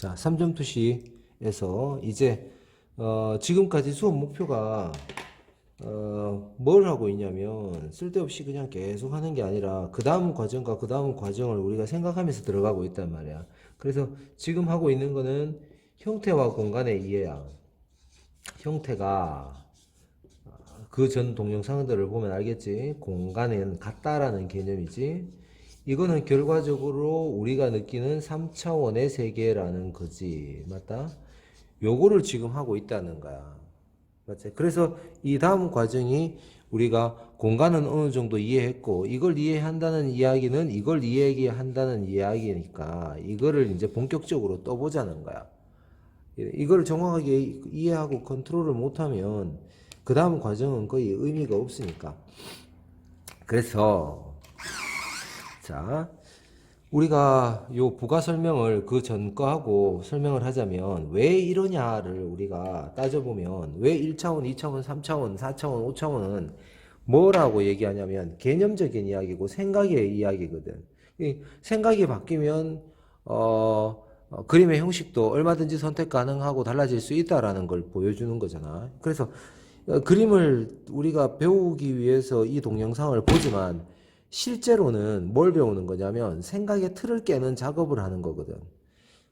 자, 3점 투시에서 이제 지금까지 수업 목표가 뭘 하고 있냐면 쓸데없이 그냥 계속 하는 게 아니라 그 다음 과정과 그 다음 과정을 우리가 생각하면서 들어가고 있단 말이야. 그래서 지금 하고 있는 거는 형태와 공간의 이해야. 형태가 그 전 동영상들을 보면 알겠지? 공간은 같다라는 개념이지. 이거는 결과적으로 우리가 느끼는 3차원의 세계라는 거지. 맞다? 요거를 지금 하고 있다는 거야. 맞지? 그래서 이 다음 과정이 우리가 공간은 어느 정도 이해했고, 이걸 이해한다는 이야기는 이걸 이해한다는 이야기니까, 이거를 이제 본격적으로 떠보자는 거야. 이걸 정확하게 이해하고 컨트롤을 못하면, 그 다음 과정은 거의 의미가 없으니까. 그래서, 자, 우리가 요 부가 설명을 그 전 거하고 설명을 하자면 왜 이러냐를 우리가 따져보면 왜 1차원, 2차원, 3차원, 4차원, 5차원은 뭐라고 얘기하냐면 개념적인 이야기고 생각의 이야기거든. 이 생각이 바뀌면 그림의 형식도 얼마든지 선택 가능하고 달라질 수 있다라는 걸 보여주는 거잖아. 그래서 그림을 우리가 배우기 위해서 이 동영상을 보지만 실제로는 뭘 배우는 거냐면 생각의 틀을 깨는 작업을 하는 거거든.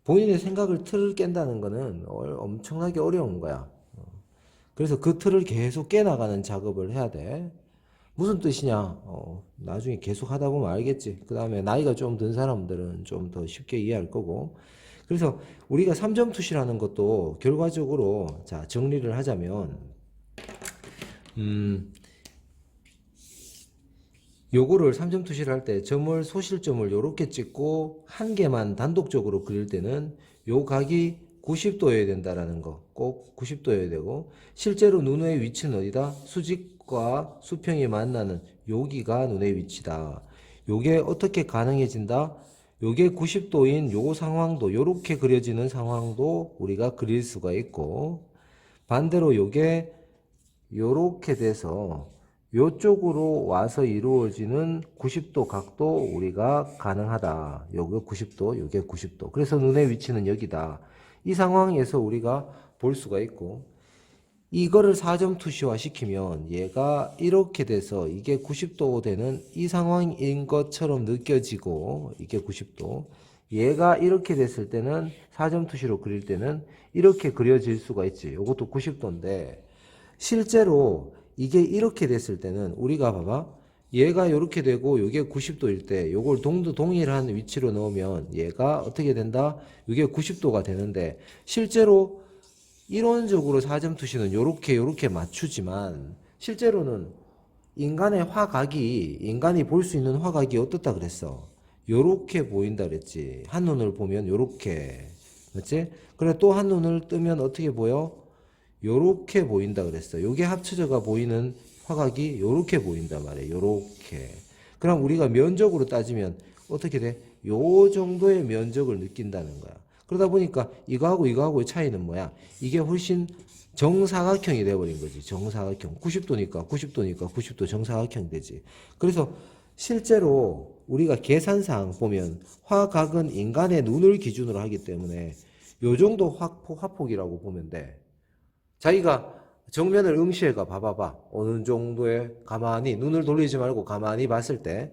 본인의 생각을 틀을 깬다는 거는 엄청나게 어려운 거야. 그래서 그 틀을 계속 깨나가는 작업을 해야 돼. 무슨 뜻이냐? 나중에 계속 하다 보면 알겠지. 그 다음에 나이가 좀 든 사람들은 좀 더 쉽게 이해할 거고. 그래서 우리가 3점 투시라는 것도 결과적으로 자 정리를 하자면 요거를 3점 투시를 할 때 점을 소실점을 요렇게 찍고 한 개만 단독적으로 그릴 때는 요 각이 90도여야 된다라는 거 꼭 90도여야 되고 실제로 눈의 위치는 어디다? 수직과 수평이 만나는 여기가 눈의 위치다. 요게 어떻게 가능해진다? 요게 90도인 요 상황도 요렇게 그려지는 상황도 우리가 그릴 수가 있고 반대로 요게 요렇게 돼서 요쪽으로 와서 이루어지는 90도 각도 우리가 가능하다. 요게 90도, 요게 90도. 그래서 눈의 위치는 여기다. 이 상황에서 우리가 볼 수가 있고 이거를 4점 투시화 시키면 얘가 이렇게 돼서 이게 90도 되는 이 상황인 것처럼 느껴지고 이게 90도. 얘가 이렇게 됐을 때는 4점 투시로 그릴 때는 이렇게 그려질 수가 있지. 요것도 90도인데 실제로 이게 이렇게 됐을 때는 우리가 봐봐. 얘가 이렇게 되고 이게 90도일 때 요걸 동일한 위치로 넣으면 얘가 어떻게 된다? 이게 90도가 되는데 실제로 이론적으로 4점 투시는 요렇게 맞추지만 실제로는 인간의 화각이 인간이 볼 수 있는 화각이 어떻다 그랬어? 요렇게 보인다 그랬지. 한눈을 보면 요렇게. 맞지? 그래 또 한눈을 뜨면 어떻게 보여? 요렇게 보인다 그랬어. 요게 합쳐져가 보이는 화각이 요렇게 보인단 말이에요. 요렇게. 그럼 우리가 면적으로 따지면 어떻게 돼? 요 정도의 면적을 느낀다는 거야. 그러다 보니까 이거하고의 차이는 뭐야? 이게 훨씬 정사각형이 돼버린 거지. 정사각형. 90도니까 90도 정사각형이 되지. 그래서 실제로 우리가 계산상 보면 화각은 인간의 눈을 기준으로 하기 때문에 요 정도 화폭이라고 보면 돼. 자기가 정면을 응시해가 봐봐봐. 어느 정도의 가만히 눈을 돌리지 말고 가만히 봤을 때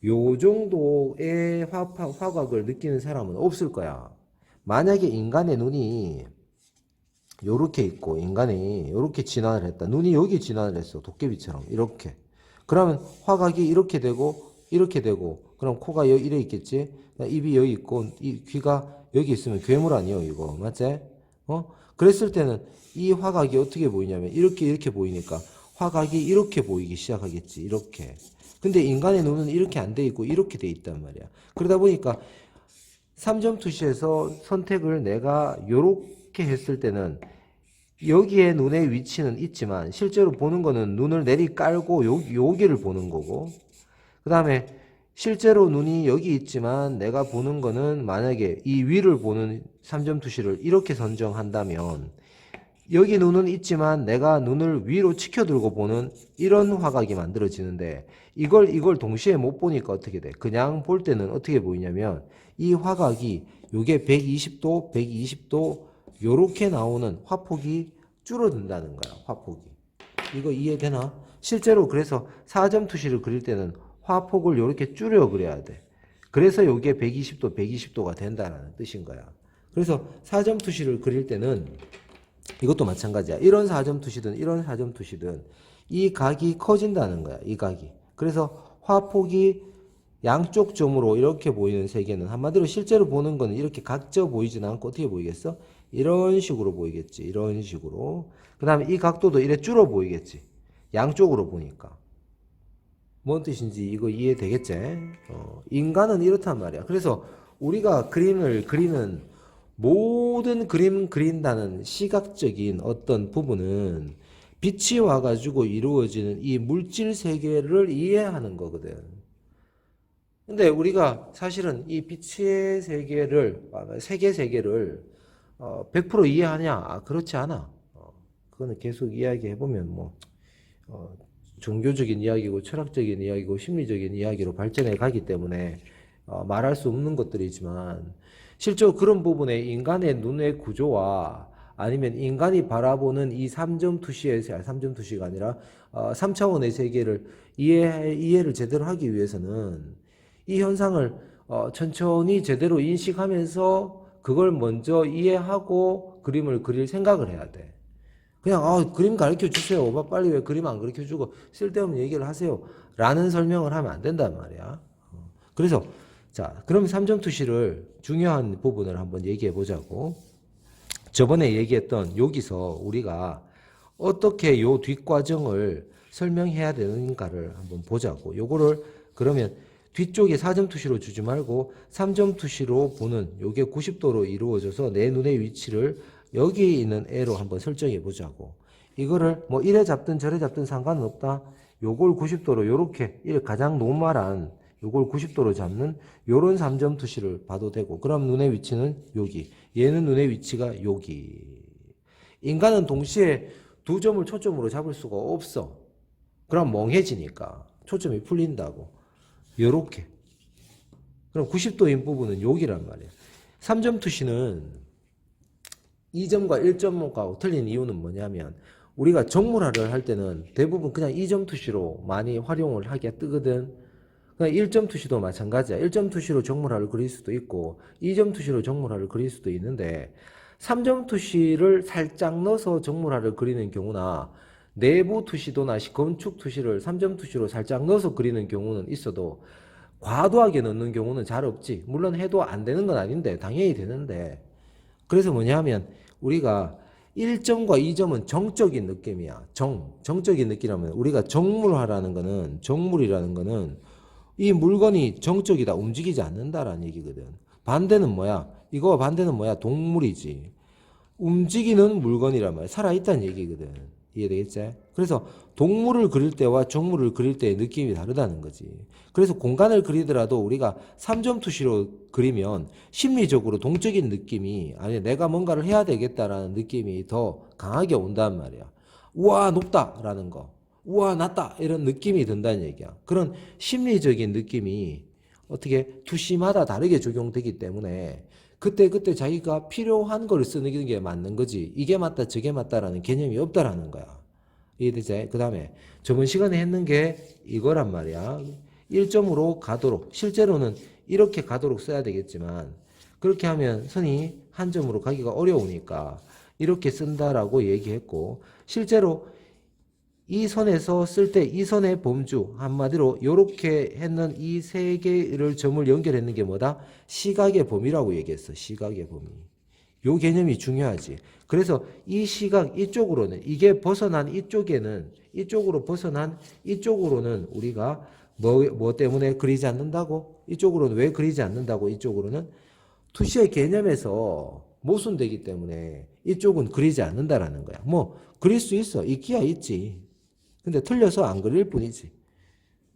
요 정도의 화각을 느끼는 사람은 없을 거야. 만약에 인간의 눈이 요렇게 있고 인간이 요렇게 진화를 했다. 눈이 여기 진화를 했어. 도깨비처럼 이렇게. 그러면 화각이 이렇게 되고 그럼 코가 여기 이래 있겠지. 입이 여기 있고 이 귀가 여기 있으면 괴물 아니에요 이거. 맞지? 그랬을 때는 이 화각이 어떻게 보이냐면 이렇게 보이니까 화각이 이렇게 보이기 시작하겠지. 이렇게. 근데 인간의 눈은 이렇게 안 돼 있고 이렇게 돼 있단 말이야. 그러다 보니까 3점 투시에서 선택을 내가 요렇게 했을 때는 여기에 눈의 위치는 있지만 실제로 보는 거는 눈을 내리 깔고 여기를 보는 거고 그 다음에 실제로 눈이 여기 있지만 내가 보는 거는 만약에 이 위를 보는 3점 투시를 이렇게 선정한다면 여기 눈은 있지만 내가 눈을 위로 치켜들고 보는 이런 화각이 만들어지는데 이걸 동시에 못 보니까 어떻게 돼? 그냥 볼 때는 어떻게 보이냐면 이 화각이 요게 120도, 120도 요렇게 나오는 화폭이 줄어든다는 거야. 화폭이. 이거 이해되나? 실제로 그래서 4점 투시를 그릴 때는 화폭을 요렇게 줄여 그려야 돼. 그래서 요게 120도, 120도가 된다는 뜻인 거야. 그래서 4점 투시를 그릴 때는 이것도 마찬가지야. 이런 4점 투시든 이런 4점 투시든 이 각이 커진다는 거야. 이 각이. 그래서 화폭이 양쪽 점으로 이렇게 보이는 세계는 한마디로 실제로 보는 거는 이렇게 각져 보이지는 않고 어떻게 보이겠어? 이런 식으로 보이겠지. 이런 식으로. 그 다음에 이 각도도 이래 줄어 보이겠지. 양쪽으로 보니까. 뭔 뜻인지 이거 이해되겠지? 인간은 이렇단 말이야. 그래서 우리가 그림을 그리는 모든 그림 그린다는 시각적인 어떤 부분은 빛이 와가지고 이루어지는 이 물질 세계를 이해하는 거거든. 근데 우리가 사실은 이 빛의 세계를, 세계 세계를 100% 이해하냐? 그렇지 않아. 그거는 계속 이야기해보면 종교적인 이야기고 철학적인 이야기고 심리적인 이야기로 발전해 가기 때문에 말할 수 없는 것들이지만 실제로 그런 부분에 인간의 눈의 구조와 아니면 인간이 바라보는 이 3점 투시의 3점 투시가 아니라 3차원의 세계를 이해를 제대로 하기 위해서는 이 현상을 천천히 제대로 인식하면서 그걸 먼저 이해하고 그림을 그릴 생각을 해야 돼. 그냥 그림 가르쳐 주세요. 빨리 왜 그림 안 가르쳐 주고 쓸데없는 얘기를 하세요. 라는 설명을 하면 안 된단 말이야. 그래서 자, 그럼 3점 투시를 중요한 부분을 한번 얘기해 보자고. 저번에 얘기했던 여기서 우리가 어떻게 요 뒷과정을 설명해야 되는가를 한번 보자고. 요거를 그러면 뒤쪽에 4점 투시로 주지 말고 3점 투시로 보는 요게 90도로 이루어져서 내 눈의 위치를 여기에 있는 애로 한번 설정해 보자고. 이거를 뭐 이래 잡든 저래 잡든 상관은 없다. 요걸 90도로 요렇게 가장 노멀한 요걸 90도로 잡는 요런 3점 투시를 봐도 되고, 그럼 눈의 위치는 여기, 얘는 눈의 위치가 여기. 인간은 동시에 두 점을 초점으로 잡을 수가 없어. 그럼 멍해지니까 초점이 풀린다고. 요렇게. 그럼 90도인 부분은 여기란 말이야. 3점 투시는 2점과 1점하고 틀린 이유는 뭐냐면 우리가 정물화를 할 때는 대부분 그냥 2점 투시로 많이 활용을 하게 뜨거든. 그냥 1점 투시도 마찬가지야. 1점 투시로 정물화를 그릴 수도 있고 2점 투시로 정물화를 그릴 수도 있는데 3점 투시를 살짝 넣어서 정물화를 그리는 경우나 내부 투시도나 건축 투시를 3점 투시로 살짝 넣어서 그리는 경우는 있어도 과도하게 넣는 경우는 잘 없지. 물론 해도 안 되는 건 아닌데 당연히 되는데, 그래서 뭐냐면 우리가 1점과 2점은 정적인 느낌이야. 정적인 느낌이라면 우리가 정물화라는 거는, 정물이라는 거는 이 물건이 정적이다, 움직이지 않는다라는 얘기거든. 반대는 뭐야? 이거와 반대는 뭐야? 동물이지. 움직이는 물건이란 말이야. 살아있다는 얘기거든. 이해되겠지? 그래서 동물을 그릴 때와 정물을 그릴 때의 느낌이 다르다는 거지. 그래서 공간을 그리더라도 우리가 3점 투시로 그리면 심리적으로 동적인 느낌이, 아니 내가 뭔가를 해야 되겠다라는 느낌이 더 강하게 온단 말이야. 우와 높다 라는 거, 우와 낮다 이런 느낌이 든다는 얘기야. 그런 심리적인 느낌이 어떻게 투시마다 다르게 적용되기 때문에 그때 자기가 필요한 걸 쓰는 게 맞는 거지, 이게 맞다 저게 맞다라는 개념이 없다라는 거야. 이해되지? 그 다음에 저번 시간에 했는 게 이거란 말이야. 1점으로 가도록, 실제로는 이렇게 가도록 써야 되겠지만 그렇게 하면 선이 한 점으로 가기가 어려우니까 이렇게 쓴다라고 얘기했고, 실제로 이 선에서 쓸 때 이 선의 범주, 한마디로 이렇게 했는 이 세 개를 점을 연결했는 게 뭐다? 시각의 범위라고 얘기했어. 시각의 범위. 요 개념이 중요하지. 그래서 이 시각 이쪽으로는, 이게 벗어난 이쪽에는, 이쪽으로 벗어난 이쪽으로는 우리가 뭐 때문에 그리지 않는다고? 이쪽으로는 왜 그리지 않는다고? 이쪽으로는 투시의 개념에서 모순되기 때문에 이쪽은 그리지 않는다라는 거야. 뭐 그릴 수 있어. 있기야 있지. 근데 틀려서 안 그릴 뿐이지.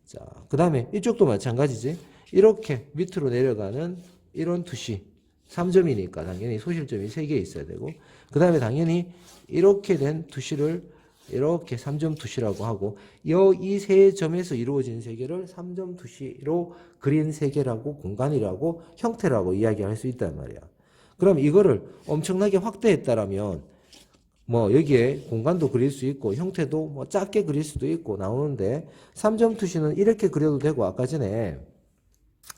자, 그 다음에 이쪽도 마찬가지지. 이렇게 밑으로 내려가는 이런 투시. 3점이니까 당연히 소실점이 3개 있어야 되고 그 다음에 당연히 이렇게 된 투시를 이렇게 3점 투시라고 하고 이 세 점에서 이루어진 세계를 3점 투시로 그린 세계라고 공간이라고 형태라고 이야기할 수 있단 말이야. 그럼 이거를 엄청나게 확대했다라면 뭐 여기에 공간도 그릴 수 있고 형태도 뭐 작게 그릴 수도 있고 나오는데 3점 투시는 이렇게 그려도 되고 아까 전에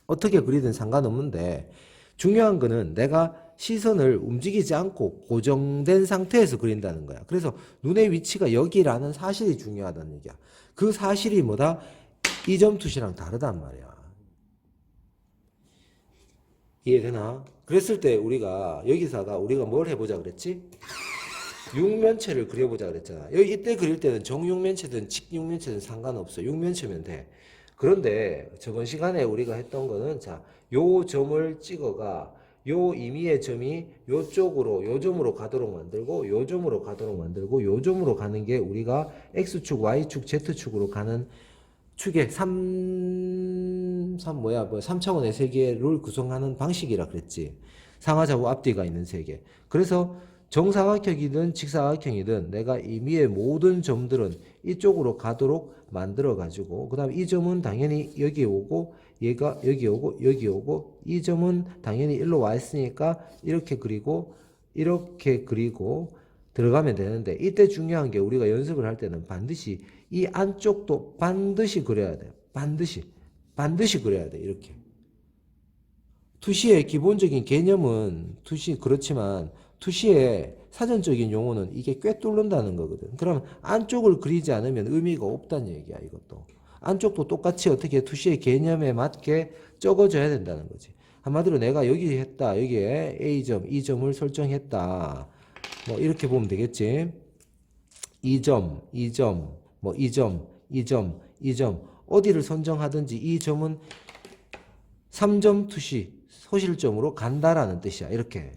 어떻게 그리든 상관없는데 중요한 거는 내가 시선을 움직이지 않고 고정된 상태에서 그린다는 거야. 그래서 눈의 위치가 여기라는 사실이 중요하다는 얘기야. 그 사실이 뭐다? 이 점 투시랑 다르단 말이야. 이해되나? 그랬을 때 여기서가 우리가 뭘 해보자 그랬지? 육면체를 그려보자 그랬잖아. 이때 그릴 때는 정육면체든 직육면체든 상관없어. 육면체면 돼. 그런데 저번 시간에 우리가 했던 거는 요 점을 찍어가 요 임의의 점이 요쪽으로 요 점으로 가도록 만들고 요 점으로 가도록 만들고 요 점으로 가는 게 우리가 X축, Y축, Z축으로 가는 축의 3차원의 세계를 구성하는 방식이라 그랬지. 상하좌우 앞뒤가 있는 세계. 그래서 정사각형이든 직사각형이든 내가 임의의 모든 점들은 이쪽으로 가도록 만들어 가지고 그 다음에 이 점은 당연히 여기 오고 얘가 여기 오고 여기 오고 이 점은 당연히 일로 와 있으니까 이렇게 그리고 들어가면 되는데 이때 중요한 게 우리가 연습을 할 때는 반드시 이 안쪽도 반드시 그려야 돼요. 반드시 그려야 돼. 이렇게. 투시의 기본적인 개념은 그렇지만 투시의 사전적인 용어는 이게 꿰뚫는다는 거거든. 그러면 안쪽을 그리지 않으면 의미가 없다는 얘기야, 이것도. 안쪽도 똑같이 어떻게 투시의 개념에 맞게 적어줘야 된다는 거지. 한마디로 내가 여기 했다. 여기에 A점, 이 점을 설정했다. 뭐 이렇게 보면 되겠지. 이 점, 뭐 이 점. 어디를 선정하든지 이 점은 3점 투시, 소실점으로 간다라는 뜻이야. 이렇게.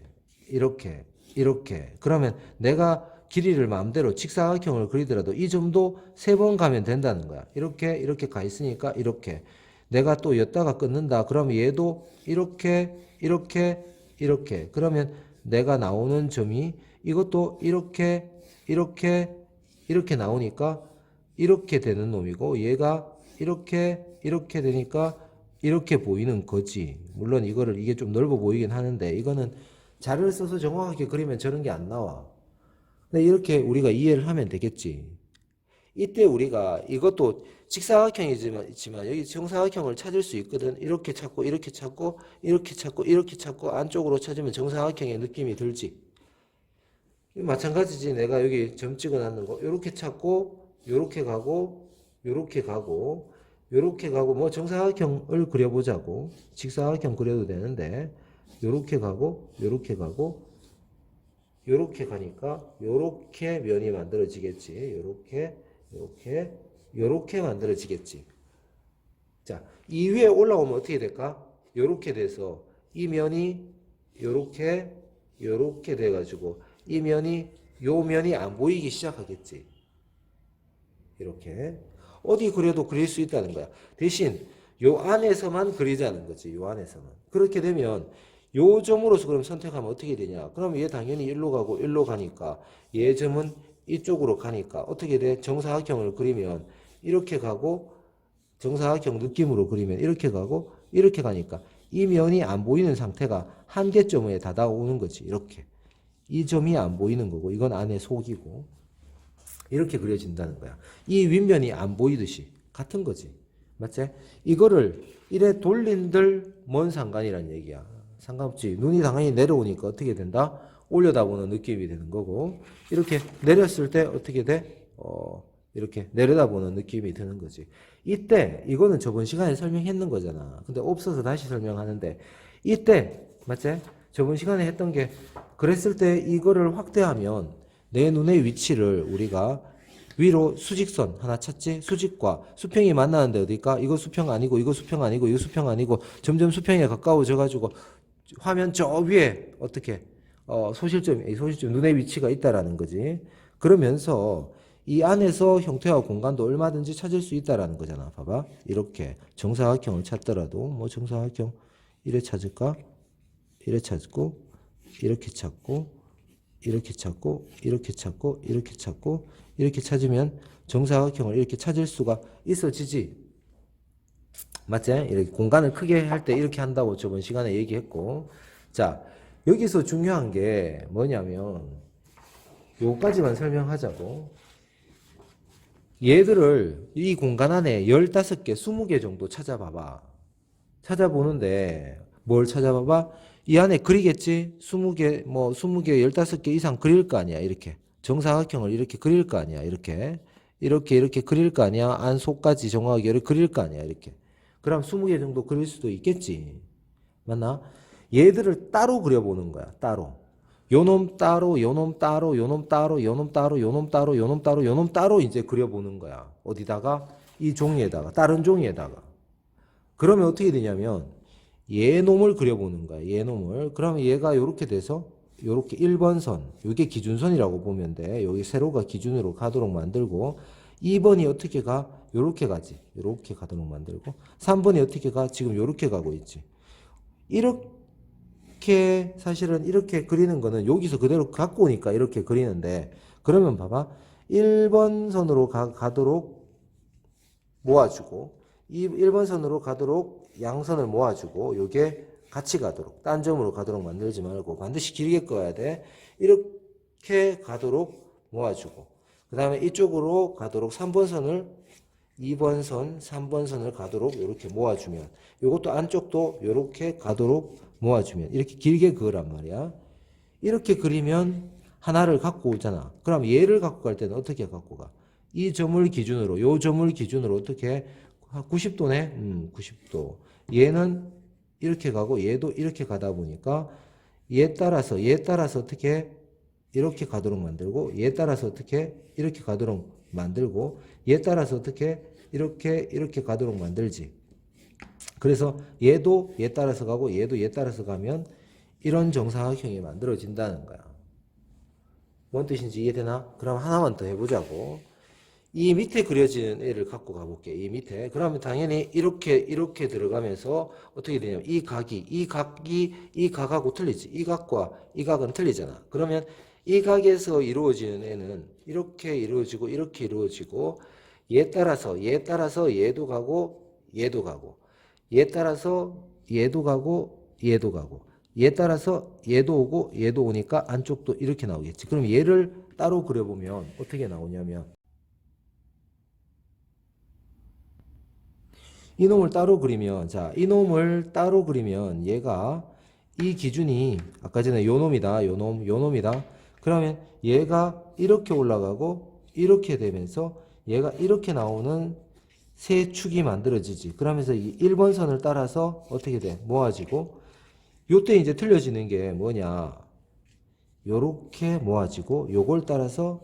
그러면 내가 길이를 마음대로 직사각형을 그리더라도 이 점도 3번 가면 된다는 거야. 이렇게 가 있으니까 이렇게. 내가 또 였다가 끊는다. 그러면 얘도 이렇게. 그러면 내가 나오는 점이 이것도 이렇게 나오니까 이렇게 되는 놈이고 얘가 이렇게 되니까 이렇게 보이는 거지. 물론 이게 좀 넓어 보이긴 하는데 이거는 자료를 써서 정확하게 그리면 저런 게 안 나와. 근데 이렇게 우리가 이해를 하면 되겠지. 이때 우리가 이것도 직사각형이지만 여기 정사각형을 찾을 수 있거든. 이렇게 찾고 안쪽으로 찾으면 정사각형의 느낌이 들지. 마찬가지지. 내가 여기 점 찍어 놨는 거 이렇게 찾고 요렇게 가고 뭐 정사각형을 그려보자고. 직사각형 그려도 되는데 요렇게 가고 요렇게 가니까 요렇게 면이 만들어지겠지. 요렇게 만들어지겠지. 자, 이 위에 올라오면 어떻게 될까? 요렇게 돼서 이 면이 요렇게 돼가지고 이 면이 요 면이 안 보이기 시작하겠지. 이렇게 어디 그려도 그릴 수 있다는 거야. 대신 요 안에서만 그리자는 거지. 요 안에서만. 그렇게 되면 요 점으로서 그럼 선택하면 어떻게 되냐? 그럼 얘 당연히 일로 가고 일로 가니까 얘 점은 이쪽으로 가니까 어떻게 돼? 정사각형을 그리면 이렇게 가고 정사각형 느낌으로 그리면 이렇게 가고 이렇게 가니까 이 면이 안 보이는 상태가 한계점에 다가오는 거지. 이렇게. 이 점이 안 보이는 거고 이건 안에 속이고 이렇게 그려진다는 거야. 이 윗면이 안 보이듯이 같은 거지. 맞지? 이거를 이래 돌린들 뭔 상관이란 얘기야. 상관없지. 눈이 당연히 내려오니까 어떻게 된다? 올려다보는 느낌이 되는 거고 이렇게 내렸을 때 어떻게 돼? 이렇게 내려다보는 느낌이 드는 거지. 이때 이거는 저번 시간에 설명했는 거잖아. 근데 없어서 다시 설명하는데 이때 맞지? 저번 시간에 했던 게 그랬을 때 이거를 확대하면 내 눈의 위치를 우리가 위로 수직선 하나 찾지? 수직과 수평이 만나는데 어딜까? 이거 수평 아니고 이거 수평 아니고 이거 수평 아니고 점점 수평에 가까워져 가지고 화면 저 위에 어떻게 소실점 눈의 위치가 있다라는 거지. 그러면서 이 안에서 형태와 공간도 얼마든지 찾을 수 있다라는 거잖아. 봐봐. 이렇게 정사각형을 찾더라도 뭐 정사각형 이래 찾을까? 이렇게 찾고 이렇게 찾고 이렇게 찾고 이렇게 찾고 이렇게 찾고 이렇게 찾으면 정사각형을 이렇게 찾을 수가 있어지지. 맞지? 이렇게 공간을 크게 할 때 이렇게 한다고 저번 시간에 얘기했고. 자, 여기서 중요한 게 뭐냐면 요까지만 설명하자고. 얘들을 이 공간 안에 15개, 20개 정도 찾아봐봐. 찾아보는데 뭘 찾아봐봐? 이 안에 그리겠지? 20개, 뭐 20개, 15개 이상 그릴 거 아니야. 이렇게. 정사각형을 이렇게 그릴 거 아니야. 이렇게. 이렇게 그릴 거 아니야. 안속까지 정확하게 이렇게 그릴 거 아니야. 이렇게. 그럼 20개 정도 그릴 수도 있겠지. 맞나? 얘들을 따로 그려보는 거야. 따로. 요놈 따로, 요놈 따로, 요놈 따로, 요놈 따로, 요놈 따로, 요놈 따로, 요놈 따로 이제 그려보는 거야. 어디다가? 이 종이에다가. 다른 종이에다가. 그러면 어떻게 되냐면 얘 놈을 그려보는 거야. 얘 놈을. 그러면 얘가 이렇게 돼서 이렇게 1번 선. 이게 기준선이라고 보면 돼. 여기 세로가 기준으로 가도록 만들고 2번이 어떻게 가? 요렇게 가지. 요렇게 가도록 만들고 3번이 어떻게 가? 지금 요렇게 가고 있지. 이렇게 사실은 이렇게 그리는 거는 여기서 그대로 갖고 오니까 이렇게 그리는데 그러면 봐봐. 1번 선으로 가도록 모아주고 1번 선으로 가도록 양선을 모아주고 요게 같이 가도록 딴 점으로 가도록 만들지 말고 반드시 길게 꺼야 돼. 이렇게 가도록 모아주고 그 다음에 이쪽으로 가도록 3번 선을 2번 선, 3번 선을 가도록 이렇게 모아주면 요것도 안쪽도 이렇게 가도록 모아주면 이렇게 길게 그으란 말이야. 이렇게 그리면 하나를 갖고 오잖아. 그럼 얘를 갖고 갈 때는 어떻게 갖고 가? 이 점을 기준으로 요 점을 기준으로 어떻게 90도네? 90도. 얘는 이렇게 가고 얘도 이렇게 가다 보니까 얘 따라서 어떻게 이렇게 가도록 만들고 얘 따라서 어떻게 이렇게 가도록 만들고 얘 따라서 어떻게 이렇게 가도록 만들지. 그래서 얘도 얘 따라서 가고 얘도 얘 따라서 가면 이런 정사각형이 만들어진다는 거야. 뭔 뜻인지 이해되나? 그럼 하나만 더 해보자고. 이 밑에 그려지는 애를 갖고 가볼게. 이 밑에. 그러면 당연히 이렇게 들어가면서 어떻게 되냐면 이 각하고 틀리지. 이 각과 이 각은 틀리잖아. 그러면 이 각에서 이루어지는 애는 이렇게 이루어지고 이렇게 이루어지고 얘 따라서 얘도 가고 얘도 가고 얘 따라서 얘도 가고 얘도 가고 얘 따라서 얘도 오고 얘도 오니까 안쪽도 이렇게 나오겠지. 그럼 얘를 따로 그려보면 어떻게 나오냐면 이놈을 따로 그리면 자 이놈을 따로 그리면 얘가 이 기준이 아까 전에 요놈이다. 요놈이다. 그러면 얘가 이렇게 올라가고 이렇게 되면서 얘가 이렇게 나오는 세 축이 만들어지지. 그러면서 이 1번 선을 따라서 어떻게 돼? 모아지고 요때 이제 틀려지는 게 뭐냐? 요렇게 모아지고 요걸 따라서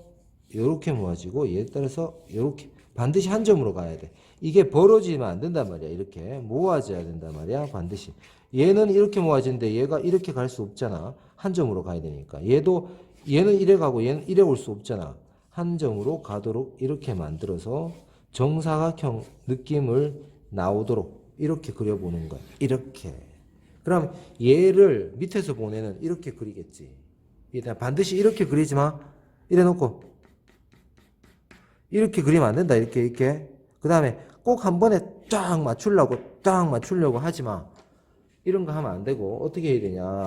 요렇게 모아지고 얘에 따라서 요렇게 반드시 한 점으로 가야 돼. 이게 벌어지면 안 된단 말이야. 이렇게 모아져야 된단 말이야. 반드시. 얘는 이렇게 모아지는데 얘가 이렇게 갈 수 없잖아. 한 점으로 가야 되니까. 얘는 이래 가고 얘는 이래 올 수 없잖아. 한 점으로 가도록 이렇게 만들어서 정사각형 느낌을 나오도록 이렇게 그려보는 거야. 이렇게. 그럼 얘를 밑에서 보내는 이렇게 그리겠지. 일단 반드시 이렇게 그리지 마. 이래 놓고 이렇게 그리면 안 된다. 이렇게. 그 다음에 꼭 한 번에 쫙 맞추려고 하지 마. 이런 거 하면 안 되고 어떻게 해야 되냐.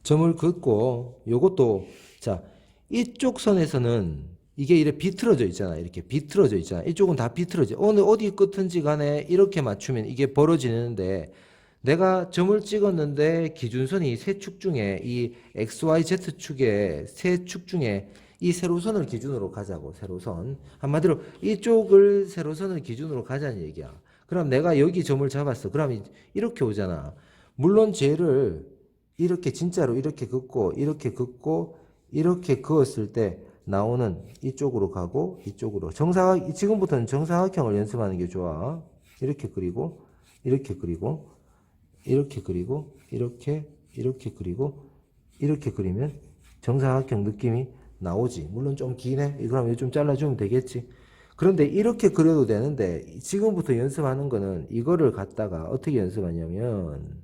점을 긋고 요것도 자 이쪽 선에서는 이게 이렇게 비틀어져 있잖아. 이렇게 비틀어져 있잖아. 이쪽은 다 비틀어져. 어디 끝은지 간에 이렇게 맞추면 이게 벌어지는데 내가 점을 찍었는데 기준선이 세 축 중에 이 XYZ 축의 세 축 중에 이 세로선을 기준으로 가자고. 세로선. 한마디로 이쪽을 세로선을 기준으로 가자는 얘기야. 그럼 내가 여기 점을 잡았어. 그럼 이렇게 오잖아. 물론 쟤를 이렇게 진짜로 이렇게 긋고 이렇게 그었을 때 나오는 이쪽으로 가고 이쪽으로 지금부터는 정사각형을 연습하는 게 좋아. 이렇게 그리고 이렇게 그리고 이렇게 그리고 이렇게 그리고 이렇게 그리면 정사각형 느낌이 나오지. 물론 좀 기네. 그럼 좀 잘라주면 되겠지. 그런데 이렇게 그려도 되는데 지금부터 연습하는 거는 이거를 갖다가 어떻게 연습하냐면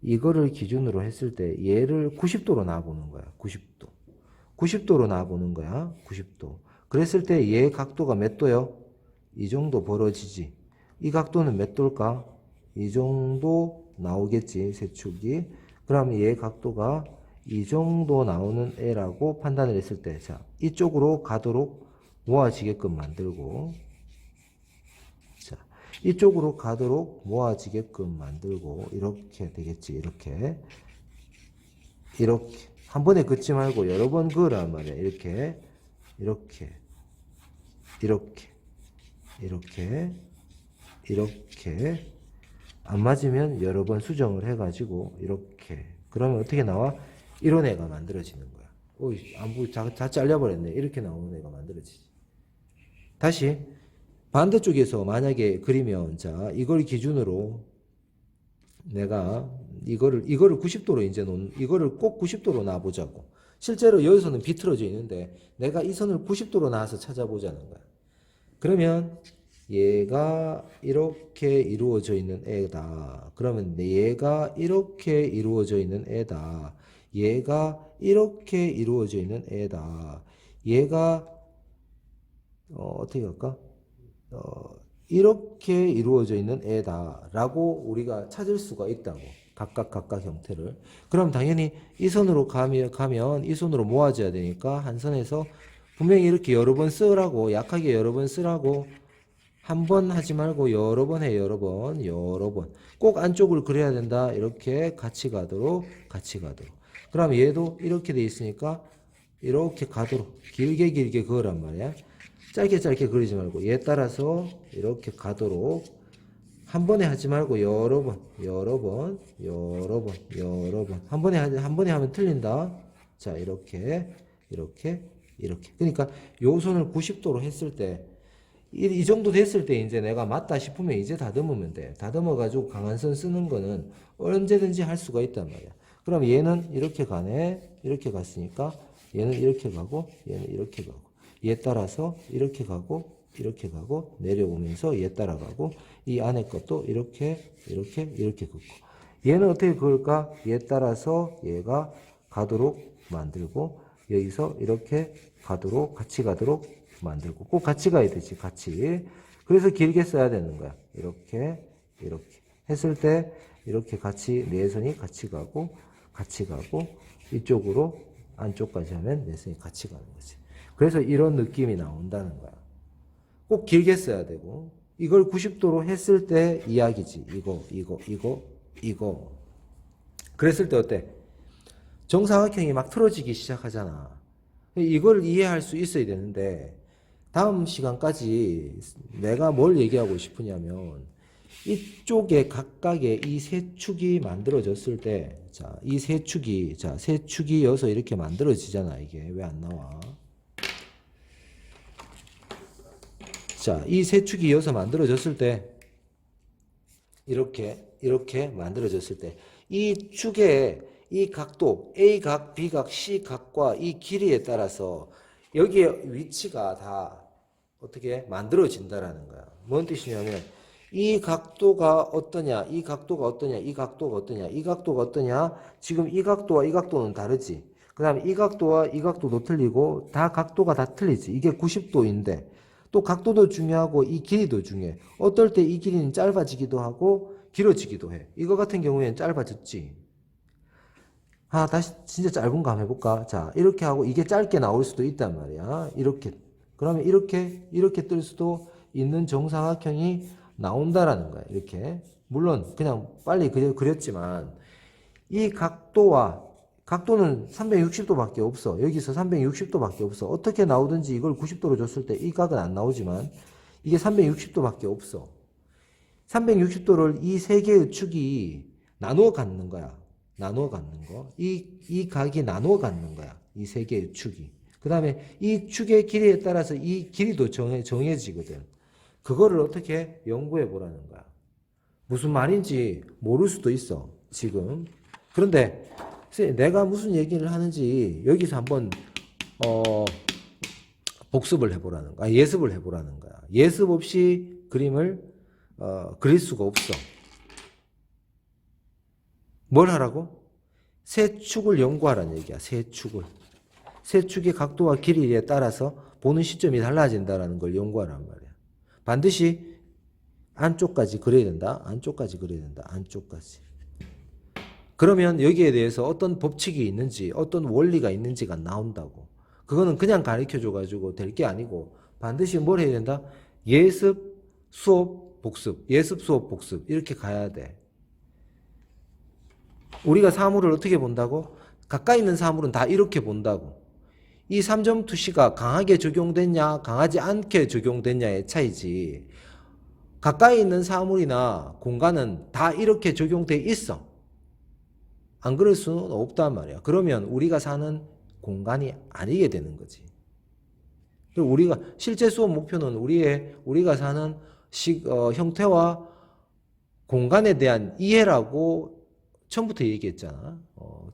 이거를 기준으로 했을 때 얘를 90도로 놔보는 거야. 90도. 90도로 놔보는 거야. 90도. 그랬을 때 얘 각도가 몇 도요? 이 정도 벌어지지. 이 각도는 몇 도일까? 이 정도 나오겠지. 세축이. 그럼 얘 각도가 이 정도 나오는 애라고 판단을 했을 때, 자, 이쪽으로 가도록 모아지게끔 만들고, 자, 이쪽으로 가도록 모아지게끔 만들고, 이렇게 되겠지. 이렇게. 이렇게. 한 번에 긋지 말고 여러 번 그으란 말이야. 이렇게. 이렇게. 이렇게. 이렇게. 이렇게. 안 맞으면 여러 번 수정을 해가지고, 이렇게. 그러면 어떻게 나와? 이런 애가 만들어지는 거야. 오이, 다 잘려버렸네. 이렇게 나오는 애가 만들어지지. 다시, 반대쪽에서 만약에 그리면, 자, 이걸 기준으로 내가 이거를 90도로 이제 이거를 꼭 90도로 놔보자고. 실제로 여기서는 비틀어져 있는데, 내가 이 선을 90도로 놔서 찾아보자는 거야. 그러면, 얘가 이렇게 이루어져 있는 애다. 그러면 얘가 이렇게 이루어져 있는 애다. 얘가 이렇게 이루어져 있는 애다. 얘가 어떻게 할까? 이렇게 이루어져 있는 애다 라고 우리가 찾을 수가 있다고. 각각 형태를. 그럼 당연히 이 선으로 가면 이 손으로 모아져야 되니까 한 선에서 분명히 이렇게 여러 번 쓰라고, 약하게 여러 번 쓰라고, 한 번 하지 말고 여러 번 해. 여러 번. 꼭 안쪽을 그려야 된다. 이렇게 같이 가도록. 그럼 얘도 이렇게 돼 있으니까 이렇게 가도록 길게 그으란 말이야. 짧게 그리지 말고 얘 따라서 이렇게 가도록 한 번에 하지 말고 여러 번. 한 번에 하면 틀린다. 자, 이렇게. 그러니까 요 손을 90도로 했을 때 이 정도 됐을 때 이제 내가 맞다 싶으면 이제 다듬으면 돼. 다듬어가지고 강한 선 쓰는 거는 언제든지 할 수가 있단 말이야. 그럼 얘는 이렇게 가네. 이렇게 갔으니까 얘는 이렇게 가고 얘는 이렇게 가고 얘 따라서 이렇게 가고 내려오면서 얘 따라가고 이 안에 것도 이렇게 긋고 얘는 어떻게 그을까? 얘 따라서 얘가 가도록 만들고 여기서 이렇게 가도록 같이 가도록 만들고 꼭 같이 가야 되지. 같이. 그래서 길게 써야 되는 거야. 이렇게 했을 때 이렇게 같이 네 선이 같이 가고 이쪽으로 안쪽까지 하면 네 선이 같이 가는 거지. 그래서 이런 느낌이 나온다는 거야. 꼭 길게 써야 되고 이걸 90도로 했을 때 이야기지. 이거. 그랬을 때 어때? 정사각형이 막 틀어지기 시작하잖아. 이걸 이해할 수 있어야 되는데 다음 시간까지 내가 뭘 얘기하고 싶으냐면 이쪽에 각각의 이 세 축이 만들어졌을 때, 자, 이 세 축이, 자, 세 축이어서 이렇게 만들어지잖아. 이게 왜 안 나와? 자, 이 세 축이 이어서 만들어졌을 때, 이렇게 만들어졌을 때, 이 축의 이 각도, A각, B각, C각과 이 길이에 따라서 여기에 위치가 다 어떻게 만들어진다라는 거야. 뭔 뜻이냐면, 이 각도가 어떠냐, 이 각도가 어떠냐, 이 각도가 어떠냐, 이 각도가 어떠냐, 지금 이 각도와 이 각도는 다르지. 그 다음에 이 각도와 이 각도도 틀리고, 다 각도가 다 틀리지. 이게 90도인데, 또 각도도 중요하고, 이 길이도 중요해. 어떨 때 이 길이는 짧아지기도 하고, 길어지기도 해. 이거 같은 경우에는 짧아졌지. 다시 진짜 짧은 거 한번 해볼까? 자, 이렇게 하고, 이게 짧게 나올 수도 있단 말이야. 이렇게. 그러면 이렇게 뜰 수도 있는 정사각형이 나온다라는 거야. 이렇게. 물론 그냥 빨리 그렸지만 이 각도는 360도밖에 없어. 여기서 360도밖에 없어. 어떻게 나오든지 이걸 90도로 줬을 때 이 각은 안 나오지만 이게 360도밖에 없어. 360도를 이 세 개의 축이 나누어 갖는 거야. 나누어 갖는 거. 이 각이 나누어 갖는 거야. 이 세 개의 축이. 그 다음에 이 축의 길이에 따라서 이 길이도 정해지거든. 그거를 어떻게 연구해 보라는 거야. 무슨 말인지 모를 수도 있어, 지금. 그런데 내가 무슨 얘기를 하는지 여기서 한번 복습을 해보라는 거야. 예습을 해보라는 거야. 예습 없이 그림을 그릴 수가 없어. 뭘 하라고? 세 축을 연구하라는 얘기야. 세 축을. 세 축의 각도와 길이에 따라서 보는 시점이 달라진다는 걸 연구하란 말이야. 반드시 안쪽까지 그려야 된다. 안쪽까지 그려야 된다. 안쪽까지. 그러면 여기에 대해서 어떤 법칙이 있는지, 어떤 원리가 있는지가 나온다고. 그거는 그냥 가르쳐줘가지고 될 게 아니고 반드시 뭘 해야 된다? 예습, 수업, 복습. 예습, 수업, 복습. 이렇게 가야 돼. 우리가 사물을 어떻게 본다고? 가까이 있는 사물은 다 이렇게 본다고. 이 3점 투시가 강하게 적용됐냐, 강하지 않게 적용됐냐의 차이지. 가까이 있는 사물이나 공간은 다 이렇게 적용돼 있어. 안 그럴 수는 없단 말이야. 그러면 우리가 사는 공간이 아니게 되는 거지. 그리고 우리가 실제 수업 목표는 우리가 사는 형태와 공간에 대한 이해라고 처음부터 얘기했잖아.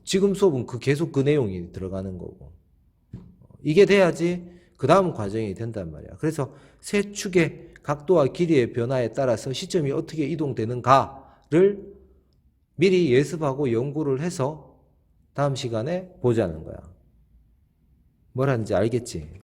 지금 수업은 계속 그 내용이 들어가는 거고. 이게 돼야지 그 다음 과정이 된단 말이야. 그래서 세 축의 각도와 길이의 변화에 따라서 시점이 어떻게 이동되는가를 미리 예습하고 연구를 해서 다음 시간에 보자는 거야. 뭘 하는지 알겠지?